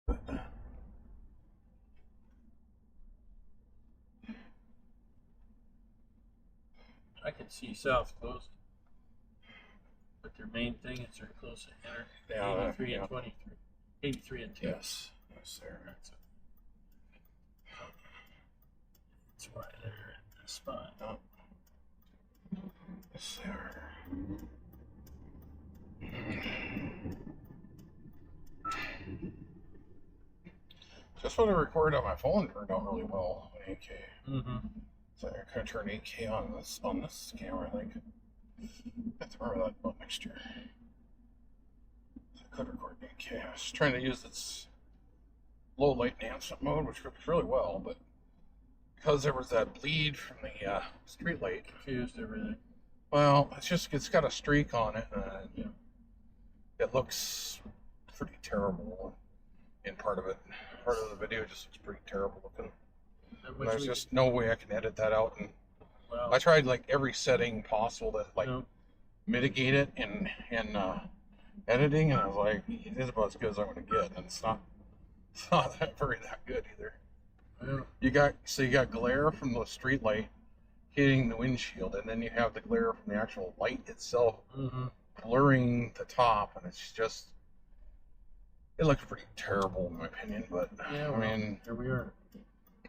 But, I can see South Coast, but their main thing is they're close to enter yeah, 83 yeah. and 23. 83 and 2. Yes, yes, there. That's why they're in the spot. Oh. Yes, there. Just what I recorded on my phone turned out really well in 8K. So I could turn 8K on this camera. I think I have to remember that about next year. So I could record 8K. I was trying to use its low light enhancement mode, which works really well, but because there was that bleed from the street light, Confused everything. well, it's got a streak on it, and it looks pretty terrible. In part of the video just looks pretty terrible looking. And there's just no way I can edit that out. And well, I tried like every setting possible to like mitigate it in editing, and I was like, it is about as good as I'm going to get, and it's not that good either. Yeah. You got glare from the street light hitting the windshield, and then you have the glare from the actual light itself blurring the top, and it's just, it looks pretty terrible in my opinion. But yeah, I mean, here we are.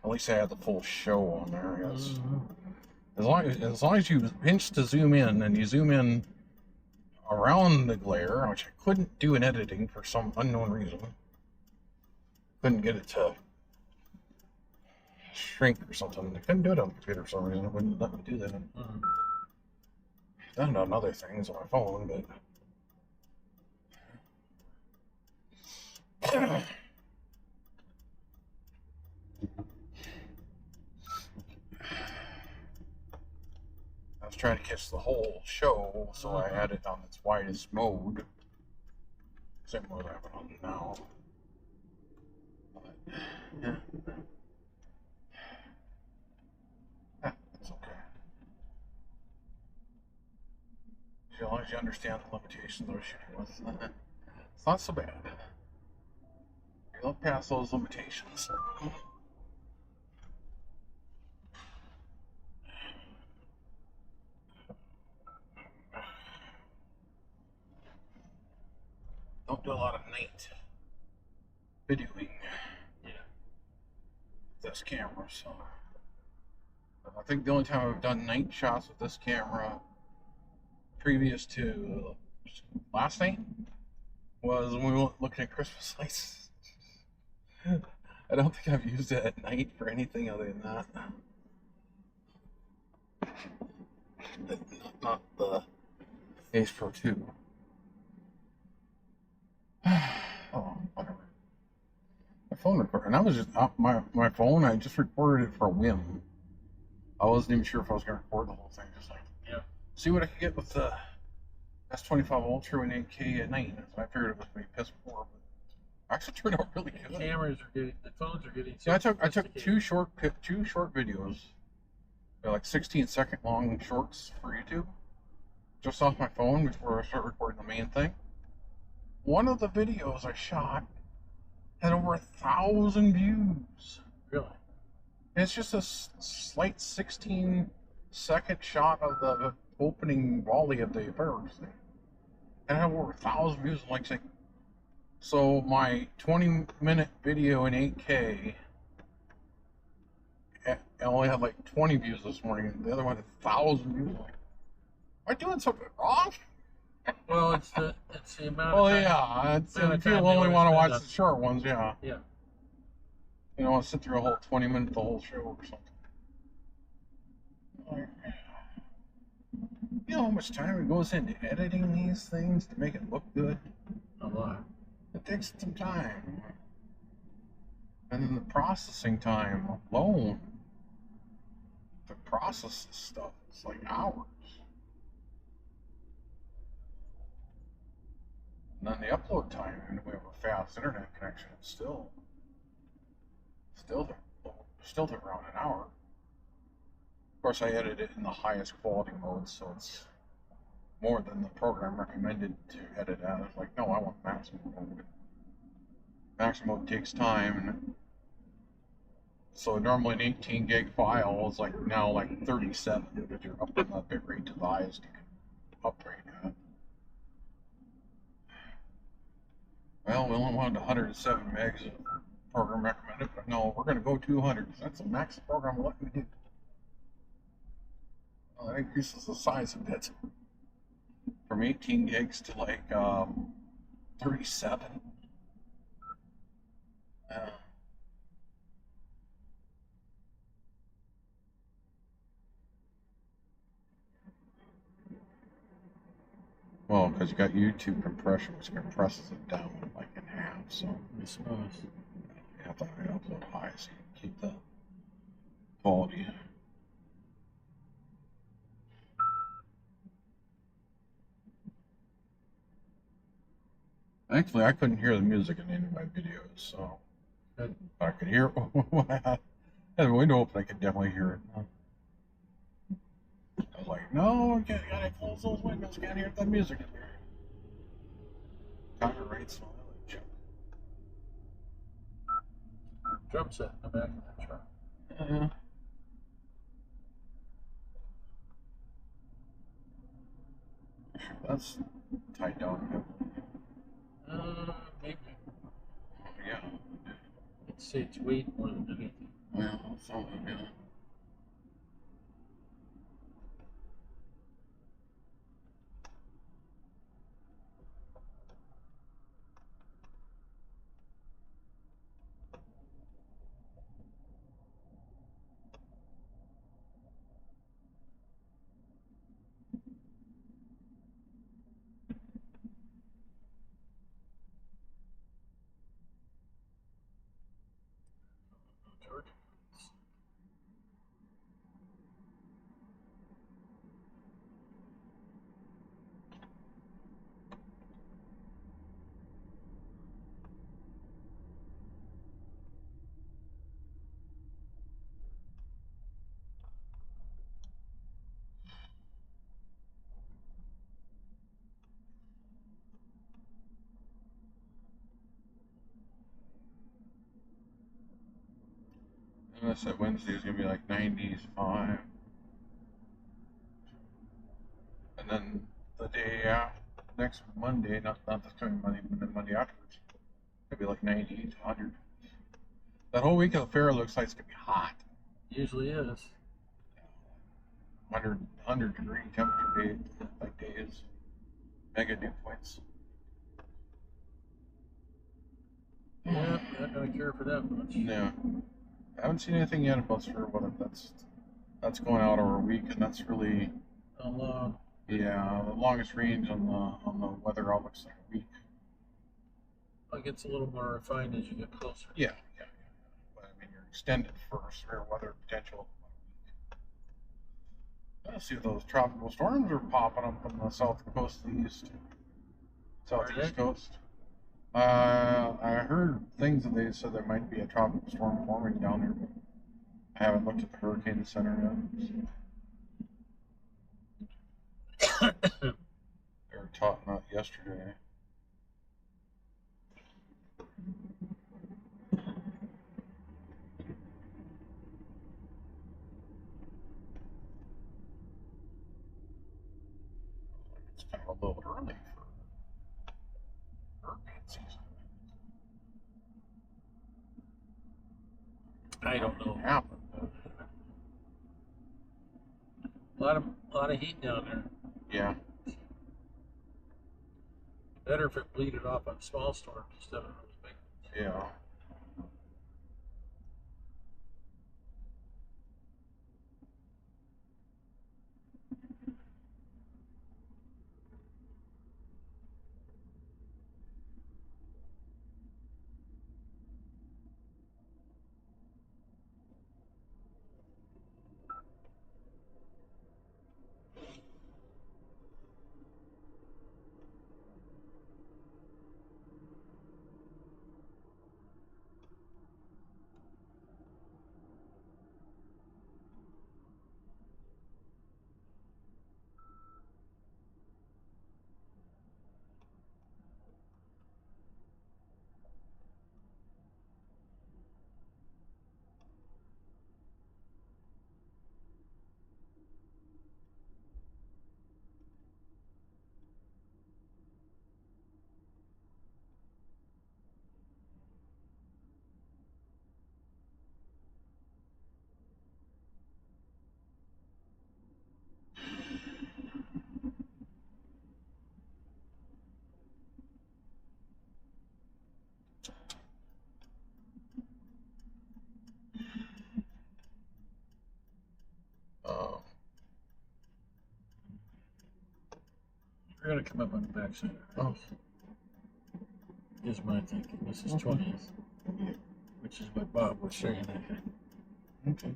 At least I had the full show on there, I guess. As long as you pinch to zoom in, and you zoom in around the glare, which I couldn't do in editing for some unknown reason. Couldn't get it to shrink or something. I couldn't do it on the computer for some reason. It wouldn't let me do that. Done on other things on my phone, but I was trying to catch the whole show, so I had it on its widest mode. Same mode I have it on now. But, yeah. It's okay. As long as you understand the limitations they're shooting with, it's not so bad. You look past those limitations. Don't do a lot of night videoing. This camera, so I think the only time I've done night shots with this camera previous to last night was when we went looking at Christmas lights. I don't think I've used it at night for anything other than that. Not the Ace Pro 2. Oh, whatever. My phone recorded, and I was just my phone. I just recorded it for a whim. I wasn't even sure if I was going to record the whole thing. Just like, see what I could get with the S25 Ultra in 8K at night. So I figured it was going to be piss poor, but actually turned out really good. The cameras are getting, the phones are getting. Yeah, I took two short videos. They're like 16-second long shorts for YouTube, just off my phone before I start recording the main thing. One of the videos I shot had over 1,000 views. Really? And it's just a slight 16-second shot of the opening volley of the fireworks thing. And I have over 1,000 views. Like, so my 20-minute video in 8K, I only had like 20 views this morning. The other one had 1,000 views. Like, am I doing something wrong? Well, it's the amount. Well, yeah, if you only want to watch the short ones, yeah. Yeah. You don't want to sit through a whole 20 minutes, the whole show or something. Like, you know how much time it goes into editing these things to make it look good? A lot. It takes some time. And then the processing time alone to process this stuff, it's like hours. And then the upload time, even if we have a fast internet connection, it's still around an hour. Of course, I edit it in the highest quality mode, so it's more than the program recommended to edit at. It's like, no, I want maximum mode. maximum takes time. And so normally an 18 gig file is like now like 37 because you're up on that bit rate to the highest you can upgrade at. Well, we only wanted 107 megs of program recommended, but no, we're going to go 200 because that's the max the program will let me do. Well, that increases the size a bit from 18 gigs to like 37. Well, because you got YouTube compression, which compresses it down like in half, so I suppose. you have to upload high so you can keep the quality. Thankfully, I couldn't hear the music in any of my videos, so Good. I could hear it when I had the window open. I could definitely hear it. I was like, no, I gotta close those windows. Can't hear that music in there. Timer rates and all that junk. Drum set in the back of that truck. That's tied down. Maybe. Yeah. I'd say it's weight more than anything. Well, something, yeah. George. And I said Wednesday is gonna be like 95, and then the day after, next Monday, not this coming Monday, but the Monday afterwards, it'll be like 98 to 100. That whole week of the fair looks like it's gonna be hot. Usually is. 100 degree temperature day, like days, mega dew points. Yeah, not gonna care for that much. Yeah, I haven't seen anything yet about fair weather. That's going out over a week, and that's really How long? yeah the longest range on the weather outlooks like a week. It gets a little more refined as you get closer. Yeah. But I mean, you're extended for severe weather potential. Let's see if those tropical storms are popping up on the south coast, the southeast coast. I heard things that they said there might be a tropical storm forming down there, but I haven't looked at the hurricane center yet. They were taught not yesterday. It's kind of a little early for hurricane season. I don't know. Happen. A lot of heat down there. Yeah. Better if it bleeded off on small storms instead of those big ones. Yeah. They're gonna come up on the backside. Oh. Is my thinking. This is 20th, which is what Bob was saying. Okay.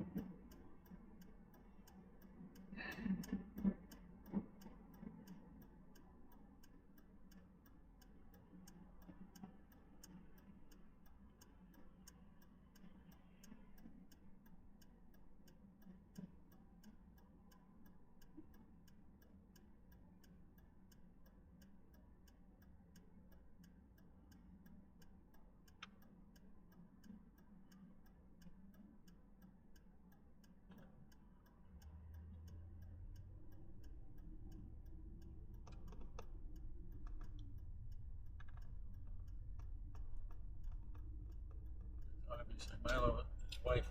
Obviously, Milo and his wife.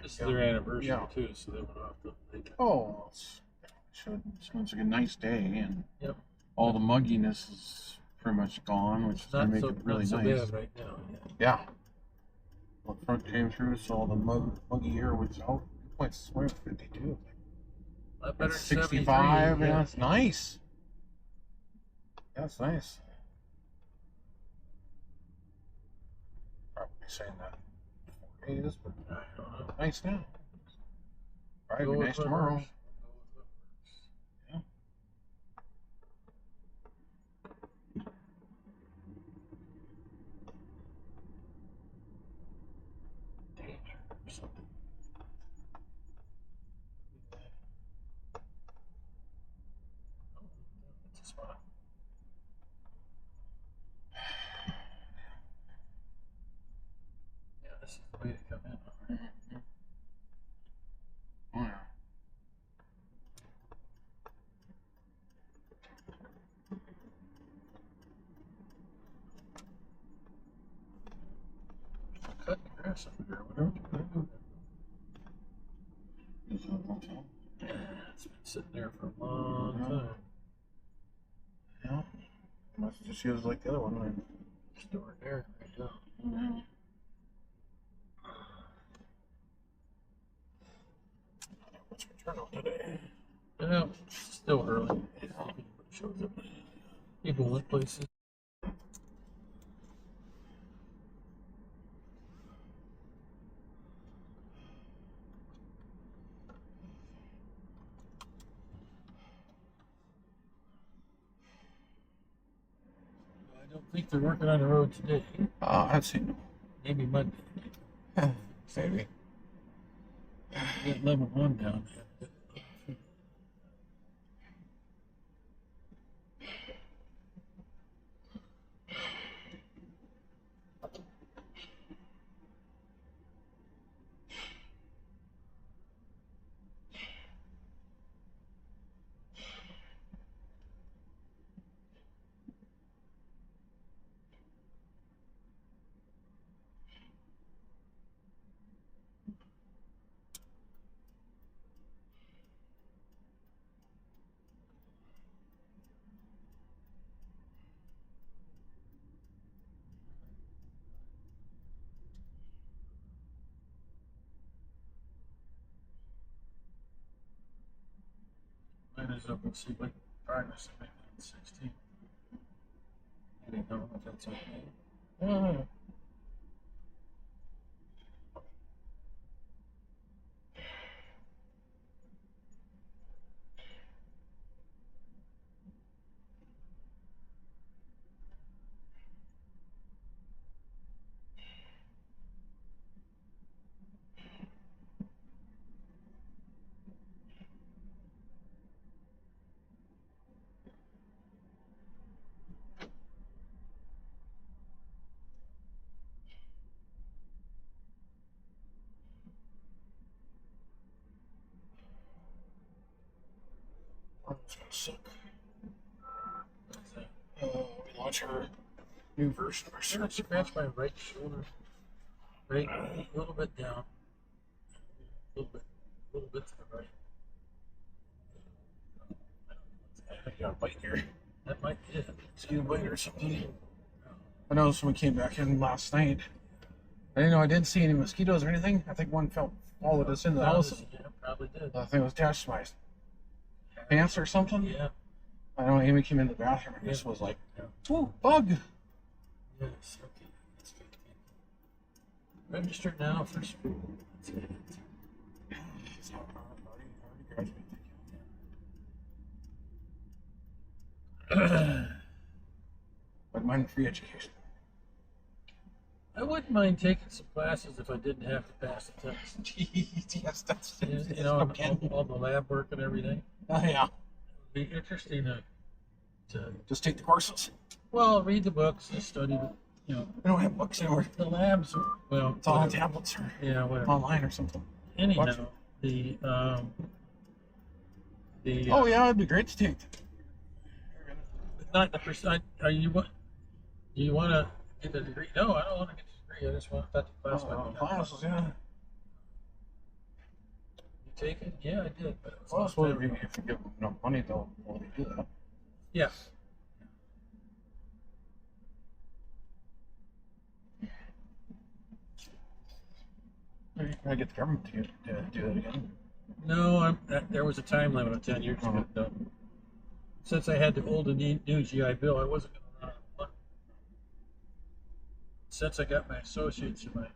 This is their anniversary too, so they went off the. Oh, sounds like a nice day, and Yep. all the mugginess is pretty much gone, which is gonna make it really not so nice. bad right now. Yeah. Well, the front came through, so all the muggy air was out. Went swim 52. A lot better than 65. Yeah, it's nice. Yeah, it's nice. Probably saying that 4 days, but I don't know. nice now. Probably Go be with nice what tomorrow. works. Yeah. Danger or something. Oh, that's a spot. Yeah, this is the way to come in. All right. Oh, yeah. Cut the grass over there. Whatever you're gonna do. Is that a hotel? Yeah, it's been sitting there for a long time. Yeah. Must just use like the other one. Right? Stored there right now. Mm-hmm. What's your turnout today? Yeah, still early. Shows up. People went places. I don't think they're working on the road today. I'd say no. Maybe Monday. Maybe. Get level 1 down there. Might as well see what progress I made on 16. I don't know if that's okay. It's gonna suck. What's that? We launch our new version of our I'm search. gonna scratch my right shoulder. Right, a little bit down. A little bit to the right. I got a bite here. That might be it. Mosquito bite or something. I noticed when we came back in last night. I didn't know I didn't see any mosquitoes or anything. I think one followed us into the house. Yeah, probably did. I think it was attached to my pants or something. Yeah. I know Amy came in the bathroom and just was like, "Oh, bug." Yes, okay. That's good. Register now for school. That's it. So, already graduated. But mine free education. I wouldn't mind taking some classes if I didn't have to pass the test. Yes, that's You know, all the lab work and everything. Oh yeah. It'd be interesting to Just take the courses. well, read the books and study the, you know. We don't have books anymore. The labs, well. It's all on tablets or whatever. online or something. Anyhow, Watch. Oh yeah, it'd be great to take. Not the percent. Are you what? Do you want to get a degree? No, I don't want to get a degree. I just want that class. Classes, yeah. You take it? Yeah, I did. But Well, I suppose if you give them enough money, they'll do that. Yeah. I get the government to do that again. No, there was a time limit of 10 years to get it done. Since I had the old and new GI Bill, I wasn't going to run out of money. Since I got my associates and my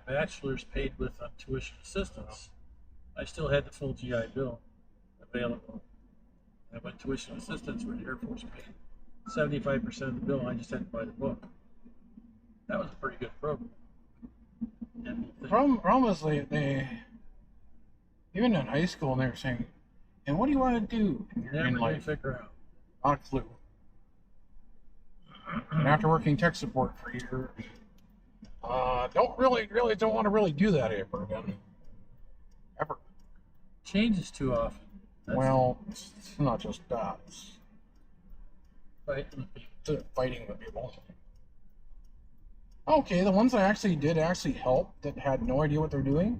bachelor's paid with tuition assistance, I still had the full GI Bill available. And my tuition assistance where the Air Force paid 75% of the bill. I just had to buy the book. That was a pretty good program. The problem is they even in high school, and they were saying, "And what do you want to do in life?" Figure out. Not a clue. And after working tech support for years, don't want to really do that ever again. Ever. Changes too often. Well, it's not just that. It's fighting with people. Okay, the ones I actually did help that had no idea what they're doing,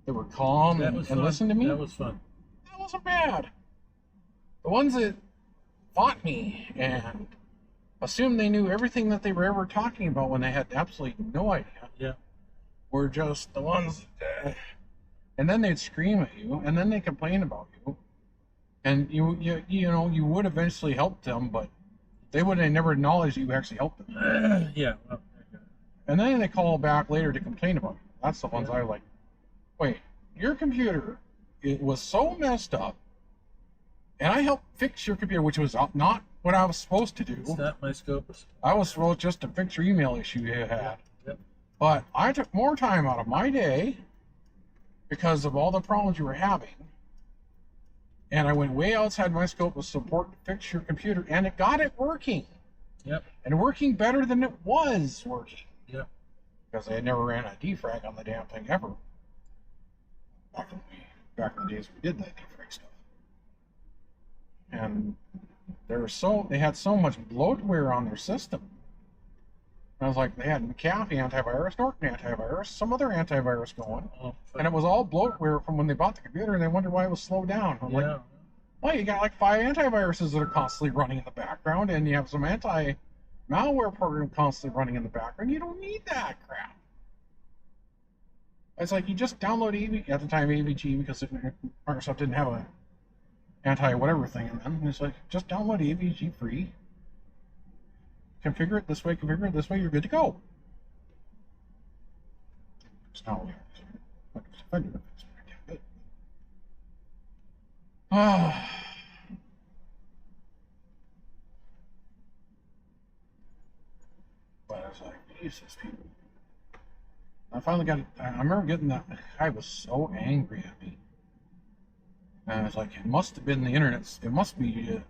they were calm and listened to me. That was fun. That wasn't bad. The ones that fought me and assumed they knew everything that they were ever talking about when they had absolutely no idea, were just the ones that, and then they'd scream at you, and then they complain about you, and you would eventually help them, but they would have never acknowledged you actually helped them. Well, and then they call back later to complain about you. That's the ones I like. Wait, your computer, it was so messed up, and I helped fix your computer, which was not what I was supposed to do. It's not my scope. I was supposed just to fix your email issue you had. Yep. But I took more time out of my day because of all the problems you were having. And I went way outside my scope of support to fix your computer, and it got it working. Yep. And working better than it was working. Yep. Because I had never ran a defrag on the damn thing ever. Back in the days we did that defrag stuff. And they had so much bloatware on their system. And I was like, they had McAfee antivirus, Norton antivirus, some other antivirus going. And it was all bloatware from when they bought the computer, and they wondered why it was slowed down. I'm like, well, you got like 5 antiviruses that are constantly running in the background, and you have some anti-malware program constantly running in the background. You don't need that crap. It's like you just download at the time AVG, because Microsoft didn't have a anti-whatever thing, and then it's like, just download AVG free. Configure it this way, you're good to go. It's not what but I was like, Jesus, people. I finally got it. I remember getting that. I was so angry at me. And I was like, it must have been the internet. It must be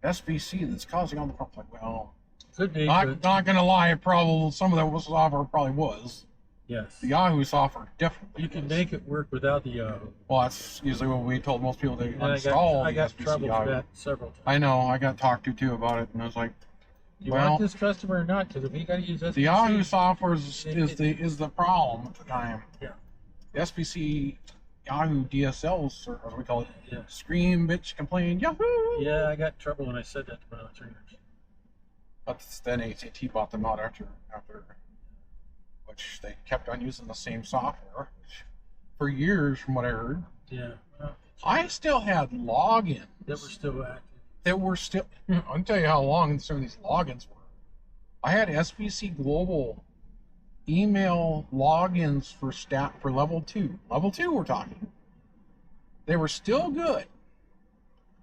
SBC that's causing all the problems. Like, well, could be. Not going to lie, probably some of that software probably was. Yes. The Yahoo software definitely. You can make it work without the Yahoo. Well, that's usually what we told most people to install. I got trouble for that several times. I know. I got talked to too about it, and I was like, "You want this customer or not? Because if we got to use SBC, the Yahoo software is the problem at the time. Yeah. The SBC Yahoo DSLs, or as we call it, scream, bitch, complain, Yahoo. Yeah, I got in trouble when I said that to my trainers. But then AT&T bought them out after, which they kept on using the same software for years, from what I heard. Yeah. Well, I still had logins that were still active. I'll tell you how long some of these logins were. I had SBC Global email logins for level 2. Level 2 we're talking. They were still good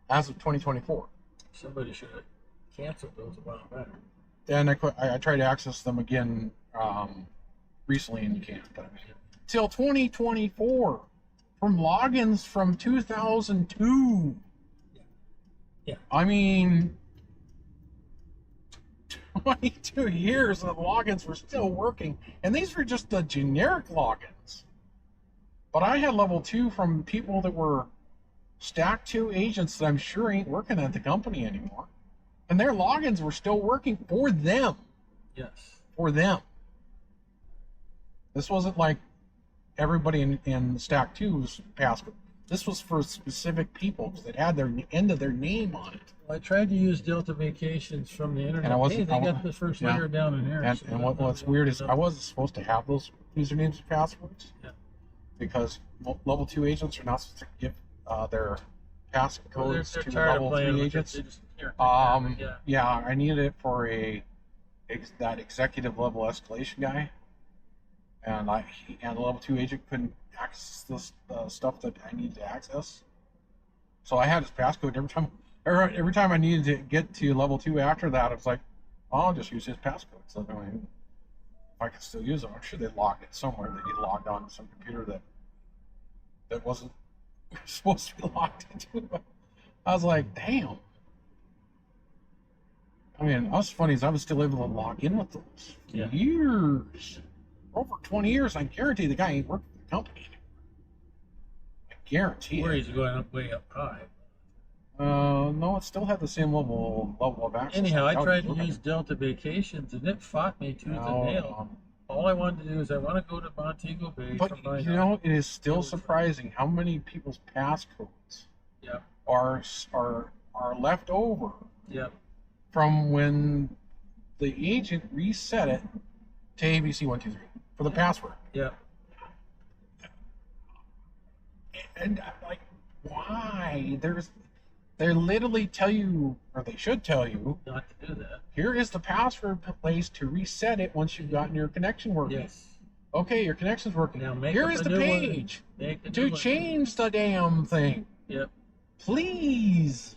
as of 2024. Somebody should have canceled those a while back. Then I tried to access them again recently, and you can't. But till 2024, from logins from 2002. Yeah. I mean, 22 years of logins were still working, and these were just the generic logins. But I had level 2 from people that were Stack 2 agents that I'm sure ain't working at the company anymore. And their logins were still working for them. Yes. For them. This wasn't like everybody in Stack 2's password. This was for specific people that had their end of their name on it. Well, I tried to use Delta Vacations from the internet. And they got the first layer down in here. And what's weird is I wasn't supposed to have those usernames and passwords. Yeah. Because level 2 agents are not supposed to give their passcodes they're to tired level of 3 agents. Yeah, I needed it for that executive level escalation guy, and the level 2 agent couldn't access this stuff that I needed to access. So I had his passcode every time I needed to get to level 2 after that. It's like, I'll just use his passcode. So I mean, if I could still use them, I'm sure they logged it somewhere. They logged on to some computer that wasn't supposed to be logged into. I was like, damn. I mean, what's funny is I was still able to log in with those for years. Over 20 years, I guarantee the guy ain't working for the company anymore. I guarantee Where it. he's going way up high. No, it still had the same level of access. Anyhow, I tried to use Delta Vacations, and it fought me tooth and nail. All I wanted to do is I want to go to Montego Bay. But you know, it is still surprising how many people's passcodes are left over from when the agent reset it to ABC123 for the password. Yeah. And I'm like, why? They literally tell you, or they should tell you, not to do that. Here is the password place to reset it once you've gotten your connection working. Yes. Okay, your connection's working. Now here is the page to change the damn thing. Yep. Please.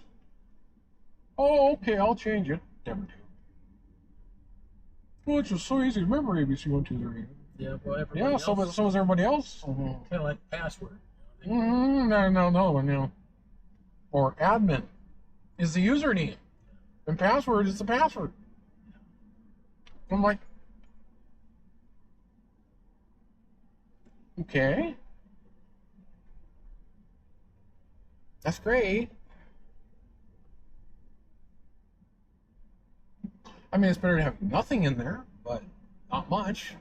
Oh, okay, I'll change it. Never do. Well, it's just so easy to remember ABC123. Yeah, well, everybody else. So was everybody else. Kind of like password. No. Or admin is the username, and password is the password. I'm like, okay, that's great. I mean, it's better to have nothing in there, but not much.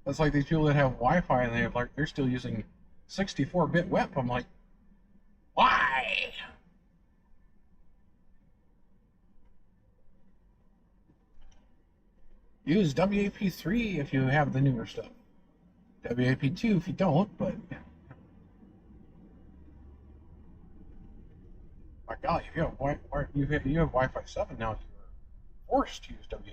That's like these people that have Wi-Fi and they're still using 64-bit WEP. I'm like, why? Use WAP3 if you have the newer stuff. WAP2 if you don't, but my golly, if you have Wi-Fi 7 now, you're forced to use WAP3.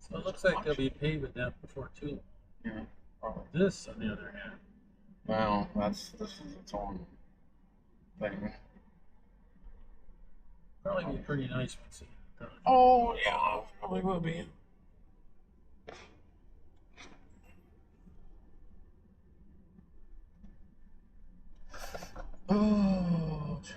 So it looks like they'll be paving that before too long. Yeah, probably. This, on the other hand. Well, this is its own thing. Probably be pretty nice once it's done. Oh, yeah, probably will be. Oh, jeez.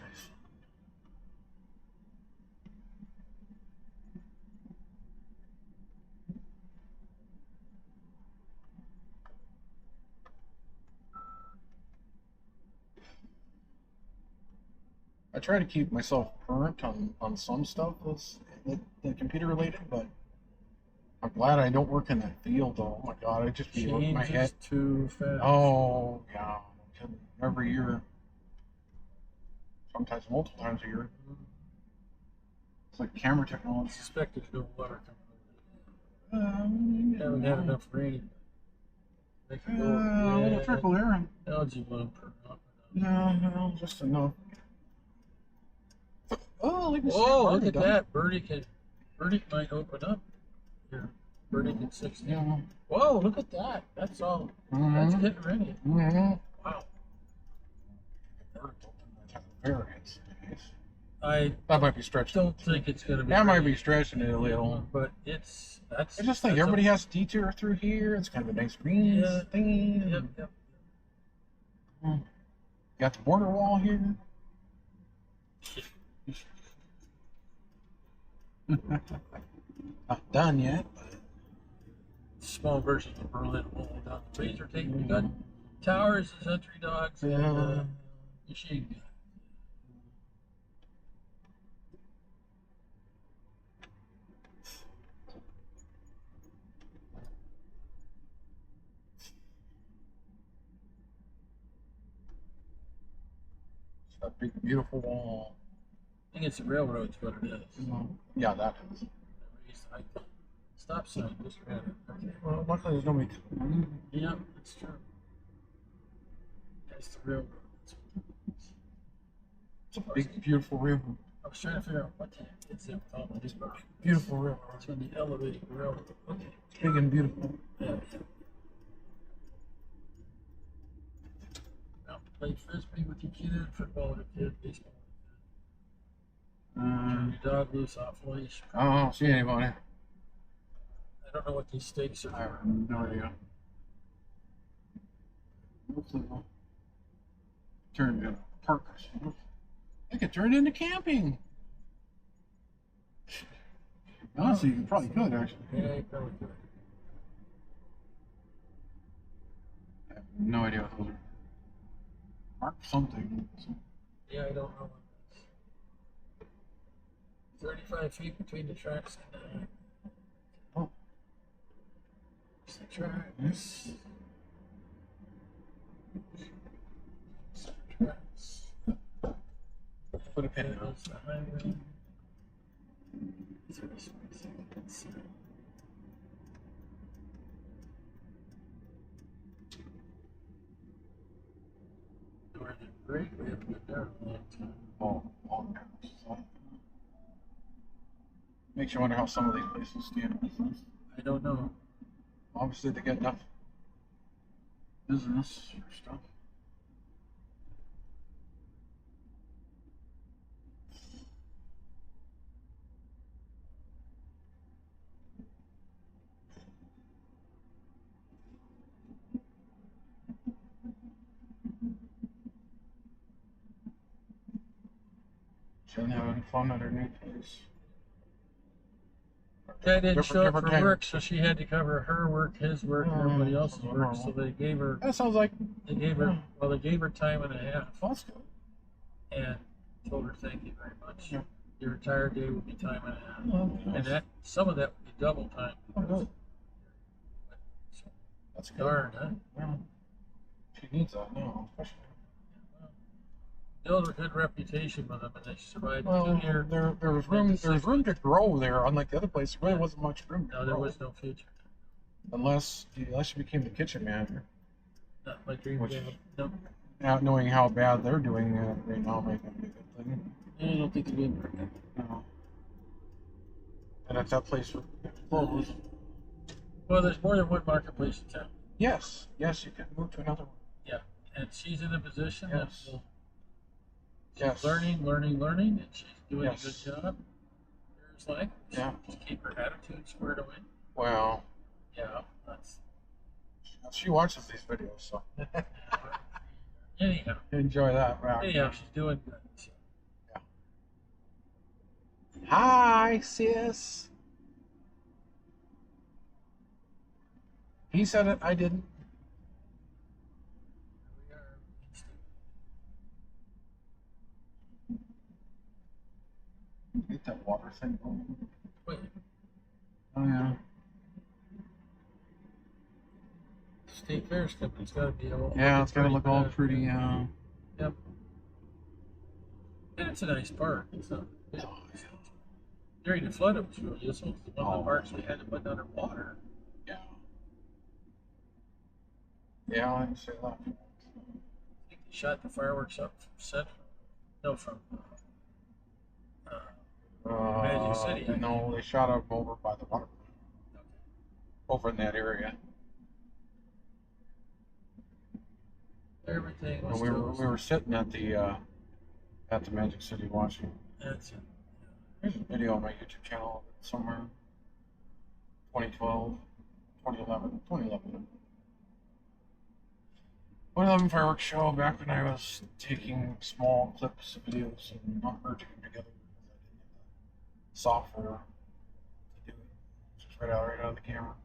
I try to keep myself current on some stuff that's computer related, but I'm glad I don't work in that field though. Oh my god, I just be working my head too fast. Oh yeah, every year, sometimes multiple times a year. It's like camera technology. I suspect there's no water Haven't had enough rain. Make it go. A little trickle here. Algae bloom per up. No, just enough. Oh, look at that. Birdie might open up here. Birdie can 60. Yeah. Whoa, look at that. That's all. That's getting ready. Wow. That might be stretching. Don't think it's going to be. That might be stretching it a little. But that's. I just think everybody has to detour through here. It's kind of a nice green thing. Yep. Got the border wall here. Not done yet. Small version of Berlin Wall down the trees are taking. We got towers as entry dogs and machine gun. That big, beautiful wall. I think it's a railroad's what it is. Yeah, that is. Stop sign just ran it. Okay. Well, luckily there's nobody. Yeah, that's true. That's the railroad. It's a big, beautiful river. I was trying to figure out what the heck is it with all of these birds. Beautiful river. It's on the elevated railroad. Okay. It's big and beautiful. Yeah. Now, play frisbee with your kid, football with your kid, baseball with your kid. Turn your dog loose off leash. I don't see anybody. I don't know what these stakes are. I have no idea. Hopefully we'll turn into parkers. They could turn into camping. Honestly, you probably could actually. Yeah, you probably could. I have no idea what those are. Mark something. Yeah, I don't know what that's. 35 feet between the tracks and the tracks. Tracks. Put a pin in it. There's the highway. 36 seconds. Northern Break, we haven't been there in a long time. Oh, makes you wonder how some of these places stand. I don't know. Obviously, they get enough business or stuff. Jen having fun at her new place. Guy didn't show up for time. work, so she had to cover her work, his work, and everybody else's work. So they gave her. That sounds like. They gave her time and a half, That's good. and told her thank you very much. Yeah. Your entire day would be time and a half, Oh, and that some of that would be double time. Oh, good. So, That's good. darn, huh? Yeah. She needs that now, especially. Built a good reputation with them, and they survived Well, 2 years. there was room. There was room to grow there. Unlike the other place, there really wasn't much room to No, grow. there was no future. Unless you became the kitchen manager. Not my dream Which- job. No, Not knowing how bad they're doing right now, might not be a good thing. I don't think it would work. No. And if that place would close, Well, there's more than one marketplace in town. yes, you can move to another one. Yeah, and she's in a position Yes. that she's Yes. learning, and she's doing Yes. a good job. There's like, Yeah. just keep her attitude squared away. Well, Yeah, that's she watches these videos, so anyhow. enjoy that. Right? Anyhow, she's doing good. So. Hi, sis. He said it. I didn't. Here we are. Get that water thing going. Wait, Oh yeah. State Fair's coming. It's got to be all. Yeah, it's gonna look all bad. pretty. Yep. And it's a nice park. It's not. During the flood, it was really useful. One of Oh. the parks we had it went underwater. Yeah. Yeah, I can say that. I think they shot the fireworks up from Central. No, from Magic City. No, they shot up over by the water, Okay. over in that area. Everything And was we still. were sitting at the Magic City watching. That's it. There's a video on my YouTube channel somewhere. 2012, 2011, 2011 fireworks show back when I was taking small clips of videos and not merging them together because I didn't have the software to do it. Just right out of the camera.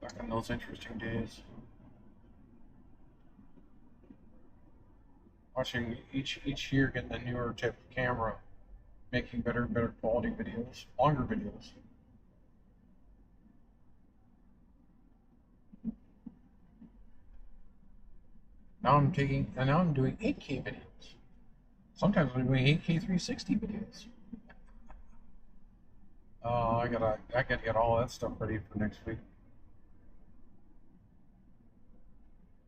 Back in those interesting days. Watching each year getting a newer type of camera, making better quality videos, longer videos. Now I'm doing 8K videos. Sometimes I'm doing 8K 360 videos. I gotta get all that stuff ready for next week.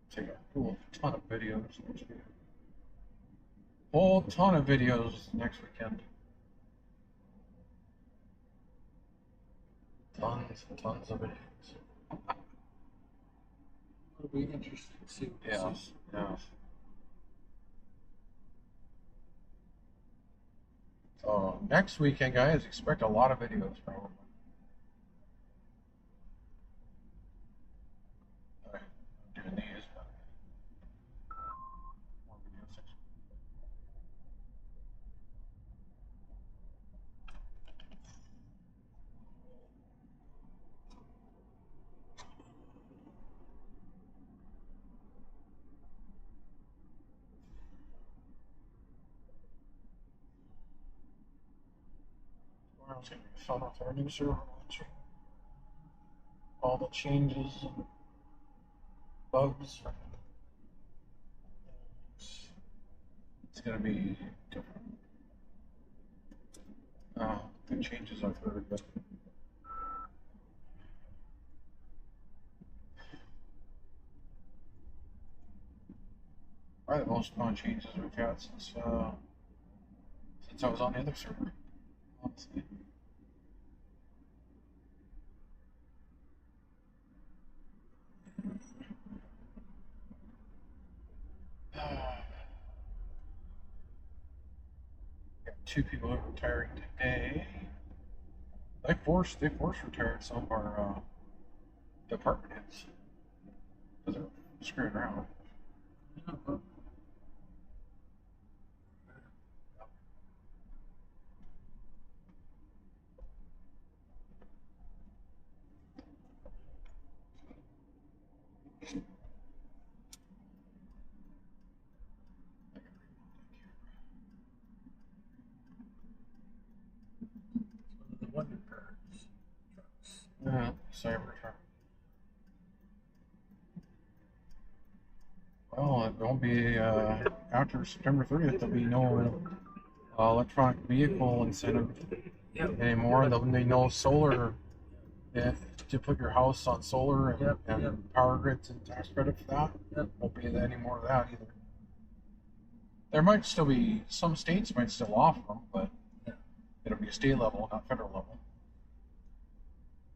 Take a cool ton of videos next week. Whole ton of videos next weekend. Tons and tons of videos. It'll be interesting to see. Yes, yes. So next weekend, guys, expect a lot of videos probably. Alright, I'm doing these. More videos. Tomorrow's gonna be fun with our new server launching. All the changes and bugs. It's gonna be different. Good changes I've heard, but probably the most fun changes we've had since I was on the other server. Honestly. Got 2 people who are retiring today. They forced retired some of our department heads because they're screwing around. Yeah. The Wonder Cars trucks. Yeah, Cybertruck. Well, it won't be after September 30th. There'll be no electronic vehicle incentive anymore. There'll be no solar to put your house on solar and power grids and tax credit for that. Won't be any more of that either. There might still be some states might still offer them, but it'll be a state level, not federal level.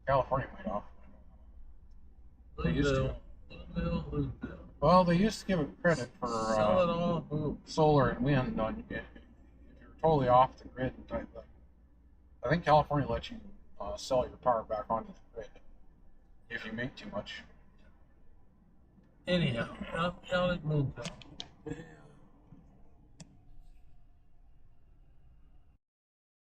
California might offer them. They used to. Little bill. Well, they used to give a credit for Sell it all. solar and wind on if you're totally off the grid type thing. I think California lets you sell your power back onto the grid if you make too much. Anyhow, out at Moonville.